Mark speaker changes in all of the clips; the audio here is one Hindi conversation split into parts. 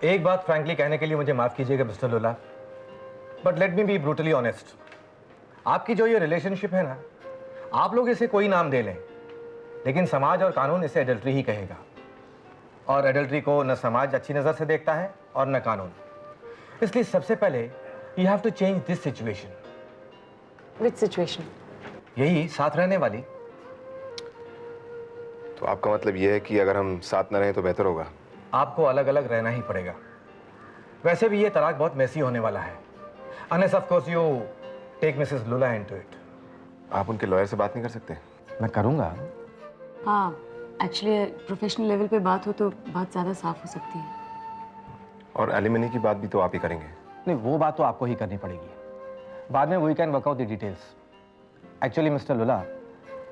Speaker 1: एक बात फ्रैंकली कहने के लिए मुझे माफ कीजिएगा mister Lula, but let me B brutally honest. आपकी जो ये रिलेशनशिप है ना, आप लोग इसे कोई नाम दे लें, लेकिन समाज और कानून इसे एडल्ट्री ही कहेगा। और एडल्ट्री को न समाज अच्छी नजर से देखता है और न कानून। इसलिए सबसे पहले you have to change this situation.
Speaker 2: Which situation?
Speaker 1: यही साथ रहने वाली।
Speaker 3: तो आपका मतलब यह है कि अगर हम साथ न रहें तो बेहतर होगा?
Speaker 1: आपको अलग अलग रहना ही पड़ेगा। वैसे भी ये तलाक बहुत मैसी होने वाला है, unless of course you take Mrs Lula into it.
Speaker 3: आप उनके लॉयर से बात नहीं कर सकते?
Speaker 1: मैं करूंगा।
Speaker 2: हाँ, एक्चुअली प्रोफेशनल लेवल पे बात हो तो बात ज़्यादा साफ हो सकती है।
Speaker 3: और एलिमनी की बात भी तो आप ही करेंगे?
Speaker 1: नहीं, वो बात तो आपको ही करनी पड़ेगी। बाद में we can work out the details. Actually Mister Lula,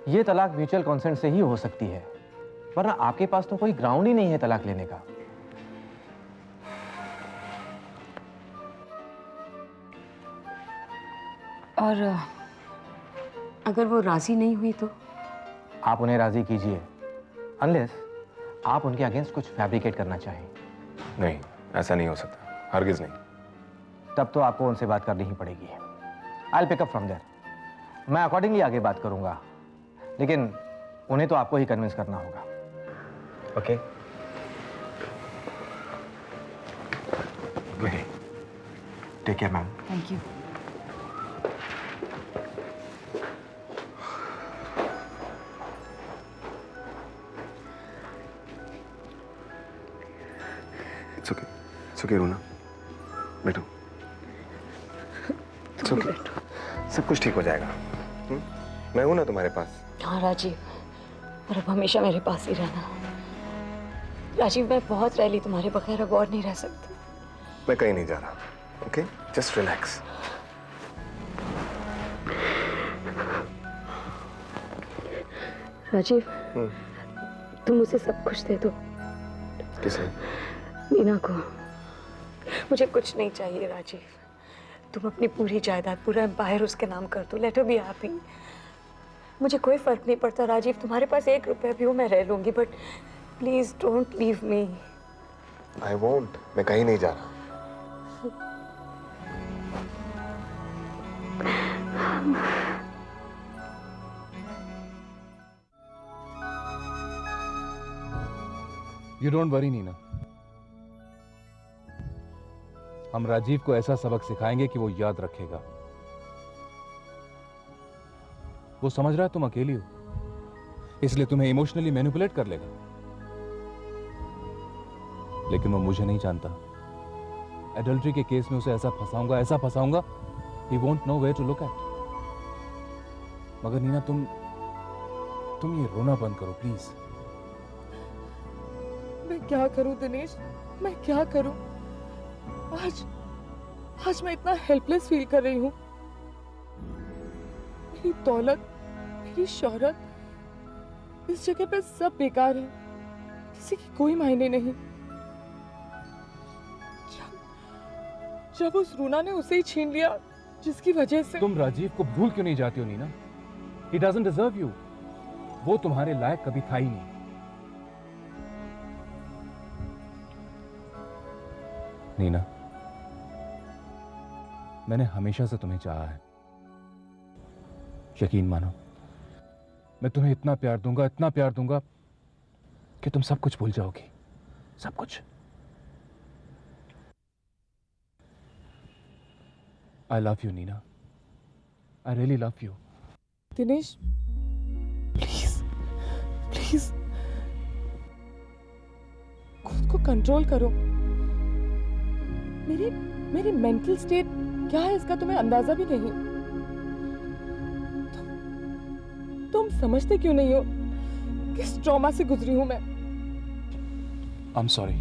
Speaker 1: ये तलाक म्यूचुअल कंसेंट से ही हो सकती है, वरना आपके पास तो कोई ग्राउंड ही नहीं है तलाक लेने का।
Speaker 2: और अगर वो राजी नहीं हुई तो?
Speaker 1: आप उन्हें राजी कीजिए, अनलेस आप उनके अगेंस्ट कुछ फैब्रिकेट करना चाहें।
Speaker 3: नहीं, ऐसा नहीं हो सकता, हरगिज नहीं।
Speaker 1: तब तो आपको उनसे बात करनी ही पड़ेगी। I will pick up from there. मैं अकॉर्डिंगली आगे बात करूंगा, लेकिन उन्हें तो आपको ही कन्विंस करना होगा। Okay? Good day. Take care ma'am.
Speaker 2: Thank you.
Speaker 3: It's okay Runa, बैठो। It's okay. सब कुछ ठीक हो जाएगा। मैं हूं ना तुम्हारे पास।
Speaker 2: हाँ राजीव, और अब हमेशा मेरे पास ही रहना। राजीव, मैं बहुत रह ली तुम्हारे बगैर, अब और नहीं रह सकती।
Speaker 3: मैं कहीं नहीं जा रहा, ओके? Just relax.
Speaker 2: राजीव, तुम मुझे सब कुछ दे दो।
Speaker 3: किसे?
Speaker 2: नीना को। मुझे कुछ नहीं चाहिए राजीव। तुम अपनी पूरी जायदाद, पूरा एम्पायर उसके नाम कर दो। Let her be happy. मुझे कोई फर्क नहीं पड़ता राजीव, तुम्हारे पास 1 रुपया भी हो मैं रह लूंगी, but please don't leave me.
Speaker 3: I won't. मैं कहीं नहीं जा रहा।
Speaker 4: You don't worry, Neena. हम राजीव को ऐसा सबक सिखाएंगे कि वो याद रखेगा। वो समझ रहा है तुम अकेली हो, इसलिए तुम्हें इमोशनली मैनिपुलेट कर लेगा। लेकिन वो मुझे नहीं जानता। एडल्ट्री के केस में उसे ऐसा फंसाऊंगा, he won't know where to look at। मगर नीना, तुम ये रोना बंद करो प्लीज।
Speaker 5: मैं क्या करूं दिनेश, मैं क्या करूं? आज मैं इतना हेल्पलेस फील कर रही हूं। मेरी दौलत, मेरी शोहरत, इस जगह पे सब बेकार है, किसी की कोई मायने नहीं। जब उस रूना ने उसे ही छीन लिया जिसकी वजह से।
Speaker 4: तुम राजीव को भूल क्यों नहीं जाती हो Neena? He doesn't deserve you। वो तुम्हारे लायक कभी था ही नहीं। नीना, मैंने हमेशा से तुम्हें चाहा है। यकीन मानो, मैं तुम्हें इतना प्यार दूंगा कि तुम सब कुछ भूल जाओगी, सब कुछ। I love you, Nina. I really love you।
Speaker 5: Dinesh, please please खुद को कंट्रोल करो। मेरी मेंटल स्टेट क्या है इसका तुम्हें अंदाजा भी नहीं। तुम समझते क्यों नहीं हो किस ट्रॉमा से गुजरी हूं मैं।
Speaker 4: I'm sorry।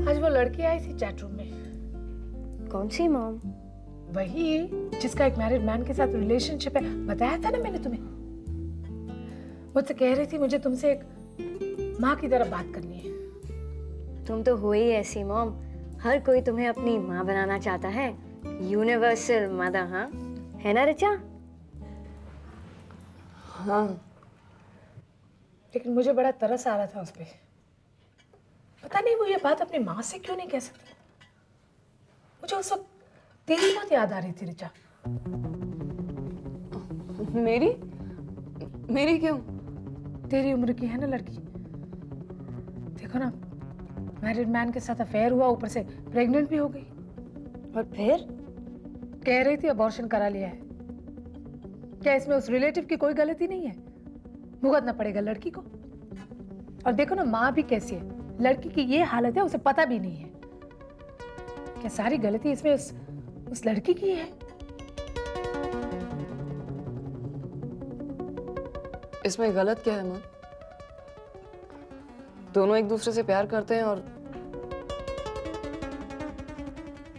Speaker 6: आज वो लड़की आई थी चैट रूम में।
Speaker 7: कौन सी मॉम?
Speaker 6: वही जिसका एक मैरिड मैन के साथ रिलेशनशिप है, बताया था ना मैंने तुम्हें। मुझसे कह रही थी मुझे तुमसे एक माँ की तरह बात करनी है।
Speaker 7: तुम तो हो ही ऐसी मॉम, हर कोई तुम्हें अपनी माँ बनाना चाहता है। यूनिवर्सल मदर, हाँ? है ना रिचा?
Speaker 2: हाँ।
Speaker 6: लेकिन मुझे बड़ा तरस आ रहा था उस पर। पता नहीं वो ये बात अपनी माँ से क्यों नहीं कह सकती। मुझे उस वक्त तेरी बहुत याद आ रही थी ऋचा।
Speaker 2: मेरी मेरी क्यों?
Speaker 6: तेरी उम्र की है ना लड़की। देखो ना, मैरिड मैन के साथ अफेयर हुआ, ऊपर से प्रेग्नेंट भी हो गई।
Speaker 2: और फिर?
Speaker 6: कह रही थी अबॉर्शन करा लिया है। क्या इसमें उस रिलेटिव की कोई गलती नहीं है? भुगतना पड़ेगा लड़की को। और देखो ना, माँ भी कैसी है। लड़की की ये हालत है, उसे पता भी नहीं है। क्या सारी गलती इसमें उस लड़की की है?
Speaker 2: इसमें गलत क्या है माँ? दोनों एक दूसरे से प्यार करते हैं और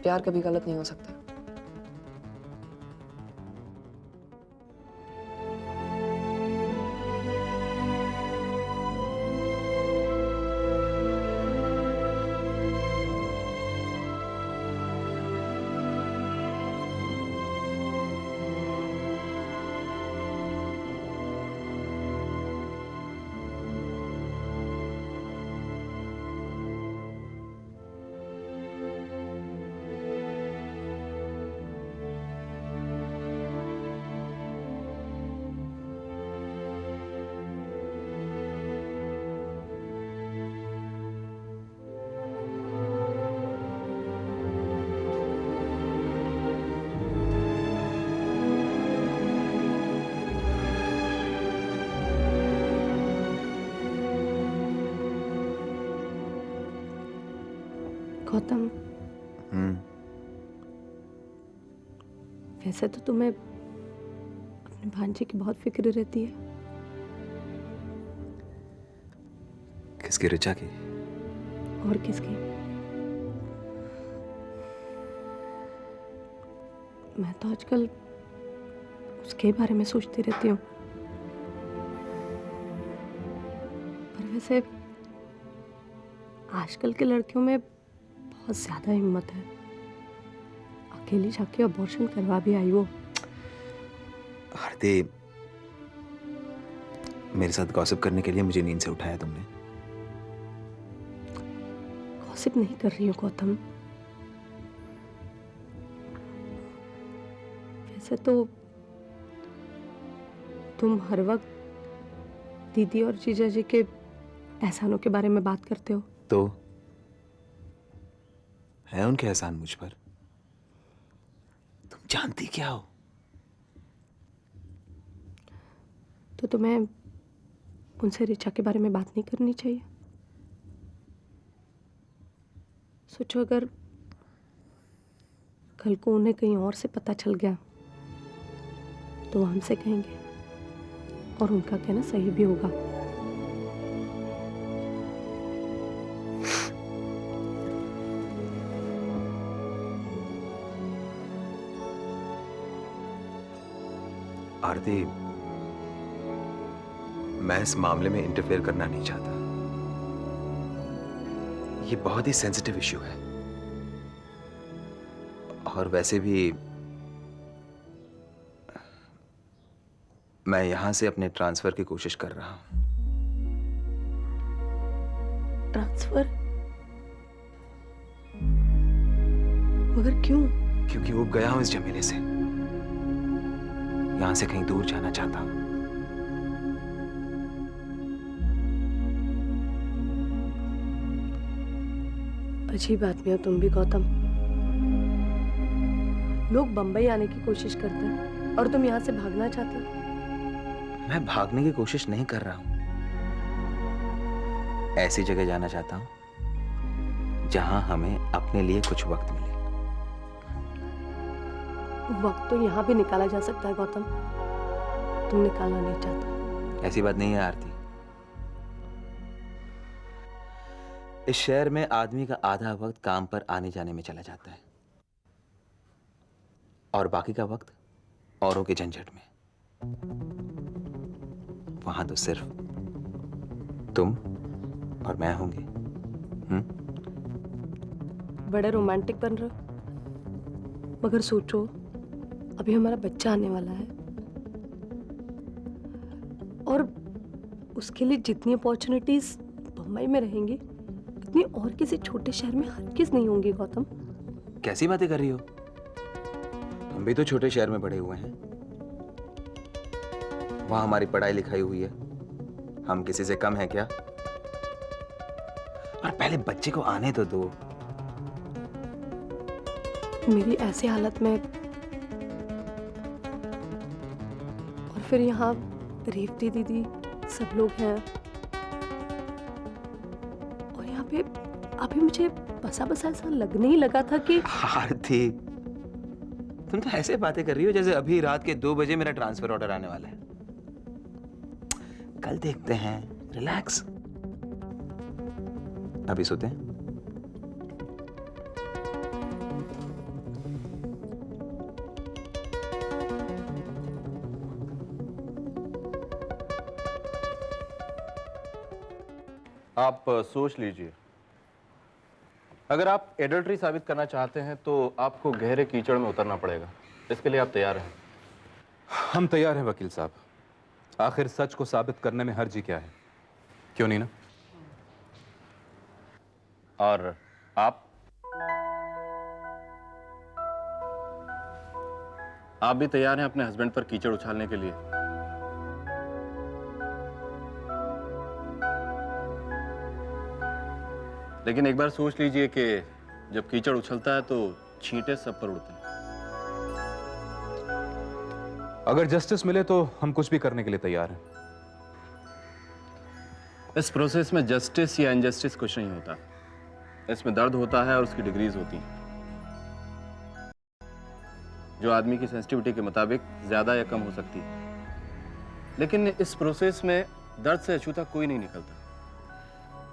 Speaker 2: प्यार कभी गलत नहीं हो सकता।
Speaker 8: गौतम, वैसे तो तुम्हें अपने भांजे की बहुत फिक्र रहती है।
Speaker 3: किसकी? ऋचा की?
Speaker 8: और किसकी? मैं तो आजकल उसके बारे में सोचती रहती हूँ। पर वैसे आजकल के लड़कियों में बहुत ज्यादा हिम्मत है। अकेली जाके अबॉर्शन करवा भी आई वो।
Speaker 3: आरती, मेरे साथ गॉसिप करने के लिए मुझे नींद से उठाया तुमने?
Speaker 8: गॉसिप नहीं कर रही हूँ गौतम। वैसे तो तुम हर वक्त दीदी और जीजा जी के एहसानों के बारे में बात करते हो।
Speaker 3: तो है उनके एहसान मुझ पर? तुम जानती क्या हो?
Speaker 8: तो तुम्हें उनसे ऋचा के बारे में बात नहीं करनी चाहिए? सोचो, अगर कल को उन्हें कहीं और से पता चल गया तो वो हमसे कहेंगे, और उनका कहना सही भी होगा।
Speaker 3: आरती, मैं इस मामले में इंटरफेयर करना नहीं चाहता। ये बहुत ही सेंसिटिव इश्यू है, और वैसे भी मैं यहां से अपने ट्रांसफर की कोशिश कर रहा हूं।
Speaker 8: ट्रांसफर? मगर क्यों?
Speaker 3: क्योंकि ऊब गया हूं इस झमेले से। यहां से कहीं दूर जाना चाहता हूं।
Speaker 8: अजीब आदमी हो तुम भी गौतम। लोग बंबई आने की कोशिश करते हैं और तुम यहां से भागना चाहते हो।
Speaker 3: मैं भागने की कोशिश नहीं कर रहा हूं। ऐसी जगह जाना चाहता हूं जहां हमें अपने लिए कुछ वक्त मिले।
Speaker 8: वक्त तो यहाँ भी निकाला जा सकता है गौतम, तुम निकालना नहीं चाहते।
Speaker 3: ऐसी बात नहीं है आरती। इस शहर में आदमी का आधा वक्त काम पर आने जाने में चला जाता है, और बाकी का वक्त औरों के झंझट में। वहां तो सिर्फ तुम और मैं होंगे।
Speaker 8: बड़े रोमांटिक बन रहे हो, मगर सोचो, अभी हमारा बच्चा आने वाला है। और उसके लिए जितनी अपॉर्चुनिटीज बम्बई में रहेंगी उतनी और किसी छोटे शहर में हरगिज नहीं होंगी गौतम।
Speaker 3: कैसी बातें कर रही हो? हम भी तो छोटे शहर में बड़े हुए हैं। वहां हमारी पढ़ाई लिखाई हुई है। हम किसी से कम है क्या? और पहले बच्चे को आने तो दो।
Speaker 8: मेरी ऐसी हालत में और फिर यहाँ रेवती दीदी सब लोग हैं और यहाँ पे अभी मुझे बसा बसा ऐसा लगने ही लगा था कि
Speaker 3: आरती, तुम तो ऐसे बातें कर रही हो जैसे अभी रात के 2 बजे मेरा ट्रांसफर ऑर्डर आने वाला है। कल देखते हैं, रिलैक्स। अभी सोते हैं।
Speaker 9: आप सोच लीजिए, अगर आप एडल्ट्री साबित करना चाहते हैं तो आपको गहरे कीचड़ में उतरना पड़ेगा। इसके लिए आप तैयार हैं?
Speaker 4: हम तैयार हैं वकील साहब। आखिर सच को साबित करने में हर्जी क्या है? क्यों नहीं ना?
Speaker 9: और आप भी तैयार हैं अपने हस्बैंड पर कीचड़ उछालने के लिए? लेकिन एक बार सोच लीजिए कि जब कीचड़ उछलता है तो छींटे सब पर उड़ते हैं।
Speaker 4: अगर जस्टिस मिले तो हम कुछ भी करने के लिए तैयार हैं।
Speaker 9: इस प्रोसेस में जस्टिस या इनजस्टिस कुछ नहीं होता। इसमें दर्द होता है और उसकी डिग्रीज होती हैं, जो आदमी की सेंसिटिविटी के मुताबिक ज्यादा या कम हो सकती है। लेकिन इस प्रोसेस में दर्द से अछूता कोई नहीं निकलता।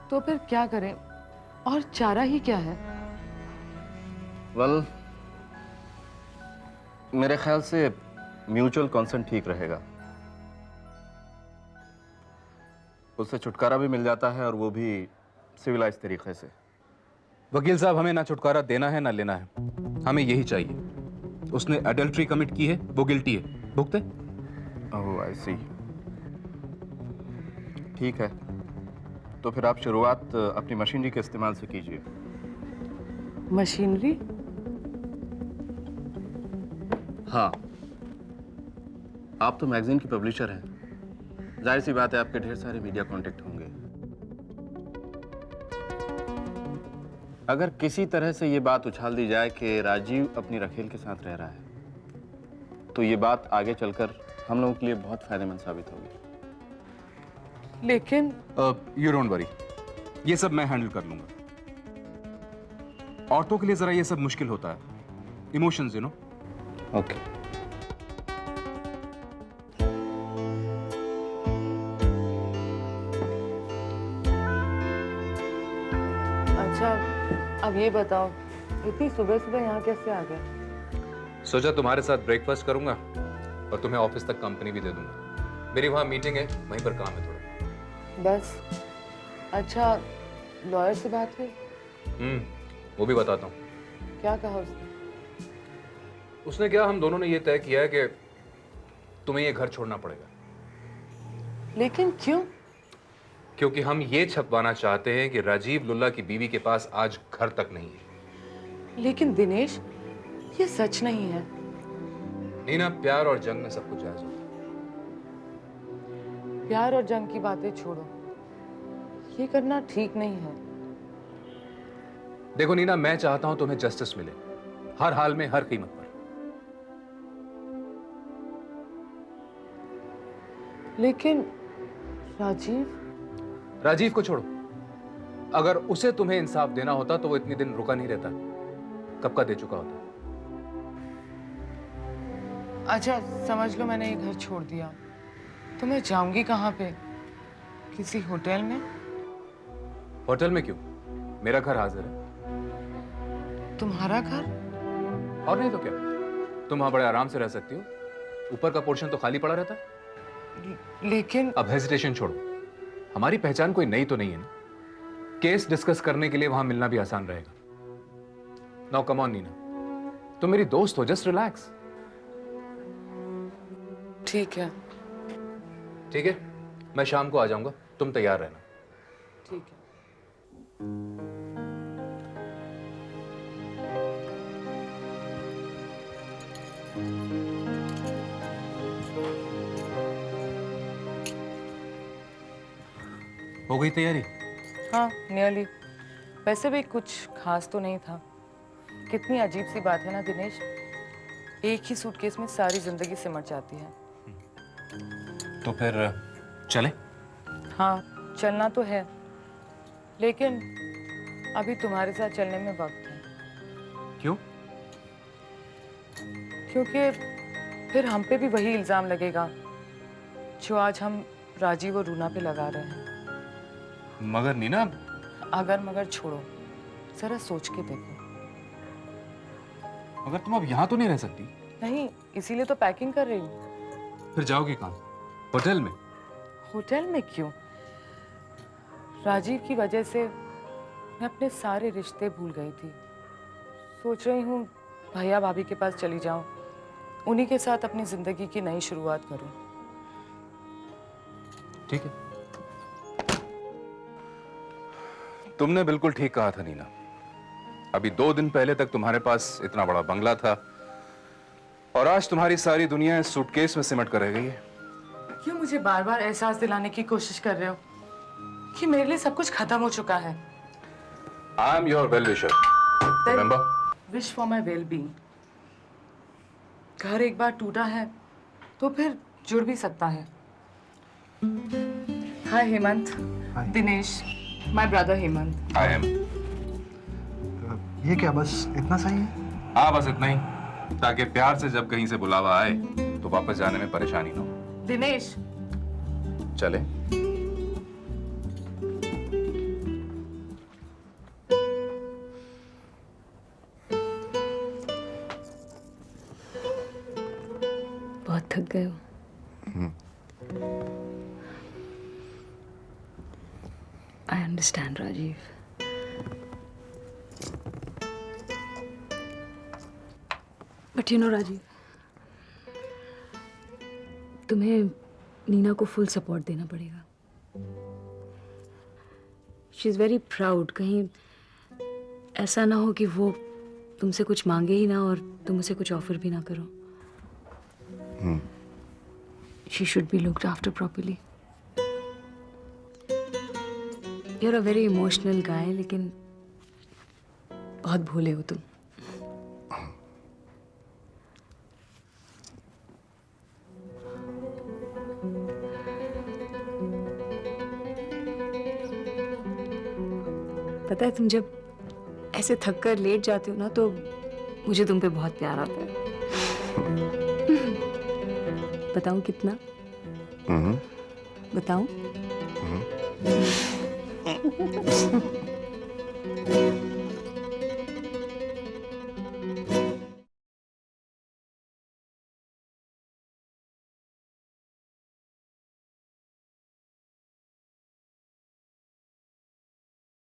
Speaker 5: तो फिर क्या करें और चारा ही क्या है?
Speaker 9: वेल, मेरे ख्याल से म्यूचुअल कंसेंट ठीक रहेगा। उससे छुटकारा भी मिल जाता है और वो भी सिविलाइज तरीके से।
Speaker 4: वकील साहब, हमें ना छुटकारा देना है ना लेना है, हमें यही चाहिए। उसने एडल्ट्री कमिट की है, वो गिल्टी है, भुगते।
Speaker 9: ओह, आई सी। ठीक है, तो फिर आप शुरुआत अपनी मशीनरी के इस्तेमाल से कीजिए।
Speaker 5: मशीनरी?
Speaker 9: हाँ, आप तो मैगजीन की पब्लिशर हैं। जाहिर सी बात है आपके ढेर सारे मीडिया कांटेक्ट होंगे। अगर किसी तरह से ये बात उछाल दी जाए कि राजीव अपनी रखेल के साथ रह रहा है, तो ये बात आगे चलकर हम लोगों के लिए बहुत फायदेमंद साबित होगी।
Speaker 5: लेकिन
Speaker 4: यू डोंट वरी, ये सब मैं हैंडल कर लूंगा। औरतों के लिए जरा ये सब मुश्किल होता है, इमोशंस, यू नो।
Speaker 9: ओके।
Speaker 5: अच्छा, अब ये बताओ, इतनी सुबह सुबह यहाँ कैसे आ गए?
Speaker 4: सोचा तुम्हारे साथ ब्रेकफास्ट करूंगा और तुम्हें ऑफिस तक कंपनी भी दे दूंगा। मेरी वहां मीटिंग है, वहीं पर काम है थोड़ा।
Speaker 5: बस? अच्छा, लॉयर से बात हुई?
Speaker 4: वो भी बताता हूँ।
Speaker 5: क्या कहा उसने?
Speaker 4: उसने क्या, हम दोनों ने ये तय किया है कि तुम्हें ये घर छोड़ना पड़ेगा।
Speaker 5: लेकिन क्यों?
Speaker 4: क्योंकि हम ये छपवाना चाहते हैं कि राजीव लुल्ला की बीवी के पास आज घर तक नहीं है।
Speaker 5: लेकिन दिनेश, ये सच नहीं है।
Speaker 4: नीना, प्यार और जंग में सब कुछ जायज होता है।
Speaker 5: प्यार और जंग की बातें छोड़ो, ये करना ठीक नहीं है।
Speaker 4: देखो नीना, मैं चाहता हूं तुम्हें जस्टिस मिले, हर हाल में, हर कीमत पर।
Speaker 5: लेकिन राजीव
Speaker 4: राजीव को छोड़ो, अगर उसे तुम्हें इंसाफ देना होता तो वो इतने दिन रुका नहीं रहता, कब का दे चुका होता।
Speaker 5: अच्छा, समझ लो मैंने ये घर छोड़ दिया, तो मैं जाऊंगी कहाँ पे? किसी होटल में?
Speaker 4: होटल में क्यों? मेरा घर हाजिर है।
Speaker 5: तुम्हारा घर?
Speaker 4: और नहीं तो क्या, तुम वहां बड़े आराम से रह सकती हो। ऊपर का पोर्शन तो खाली पड़ा रहता है।
Speaker 5: लेकिन
Speaker 4: अब हेजिटेशन छोड़ो, हमारी पहचान कोई नई तो नहीं है ना। केस डिस्कस करने के लिए वहां मिलना भी आसान रहेगा। नाउ कम ऑन नीना, तुम मेरी दोस्त हो, जस्ट रिलैक्स।
Speaker 5: ठीक है।
Speaker 4: ठीक है, मैं शाम को आ जाऊंगा, तुम तैयार रहना।
Speaker 5: ठीक है।
Speaker 4: हो गई तैयारी?
Speaker 5: हाँ, नियरली। वैसे भी कुछ खास तो नहीं था। कितनी अजीब सी बात है ना दिनेश, एक ही सूटकेस में सारी जिंदगी सिमट जाती है।
Speaker 4: तो फिर चले?
Speaker 5: हाँ, चलना तो है, लेकिन अभी तुम्हारे साथ चलने में वक्त है।
Speaker 4: क्यों?
Speaker 5: क्योंकि फिर हम पे भी वही इल्जाम लगेगा जो आज हम राजीव और रूना पे लगा रहे हैं।
Speaker 4: मगर नीना,
Speaker 5: अगर मगर छोड़ो, जरा सोच के देखो।
Speaker 4: मगर तुम अब यहाँ तो नहीं रह सकती।
Speaker 5: नहीं, इसीलिए तो पैकिंग कर रही हूँ।
Speaker 4: फिर जाओगे कहाँ? होटल में?
Speaker 5: होटल में क्यों? राजीव की वजह से मैं अपने सारे रिश्ते भूल गई थी। सोच रही हूँ भैया भाभी के पास चली जाऊं, उन्हीं के साथ अपनी जिंदगी की नई शुरुआत करूं।
Speaker 4: ठीक है। तुमने बिल्कुल ठीक कहा था नीना। अभी 2 दिन पहले तक तुम्हारे पास इतना बड़ा बंगला था और आज तुम्हारी सारी दुनिया इस सूटकेस में सिमट कर रह गई है।
Speaker 5: क्यों मुझे बार बार एहसास दिलाने की कोशिश कर रहे हो कि मेरे लिए सब कुछ खत्म हो चुका है?
Speaker 4: I am your well wisher, remember?
Speaker 5: Wish for my well being. घर एक बार टूटा है तो फिर जुड़ भी सकता है। Hi Hemant. Dinesh, my brother Hemant.
Speaker 4: I am.
Speaker 10: ये क्या बस इतना सही है?
Speaker 4: हाँ, बस इतना ही, ताकि प्यार से जब कहीं से बुलावा आए तो वापस जाने में परेशानी ना हो।
Speaker 5: दिनेश,
Speaker 4: चले?
Speaker 2: बहुत थक गए हो? I understand Rajiv. But you know Rajiv, तुम्हें नीना को फुल सपोर्ट देना पड़ेगा। She is very proud. कहीं ऐसा ना हो कि वो तुमसे कुछ मांगे ही ना और तुम उसे कुछ ऑफर भी ना करो। She should be looked after properly. You're a very emotional guy, लेकिन बहुत भोले हो तुम। पता है, तुम जब ऐसे थक कर लेट जाते हो ना तो मुझे तुम पे बहुत प्यार आता है। बताऊं कितना? बताऊं?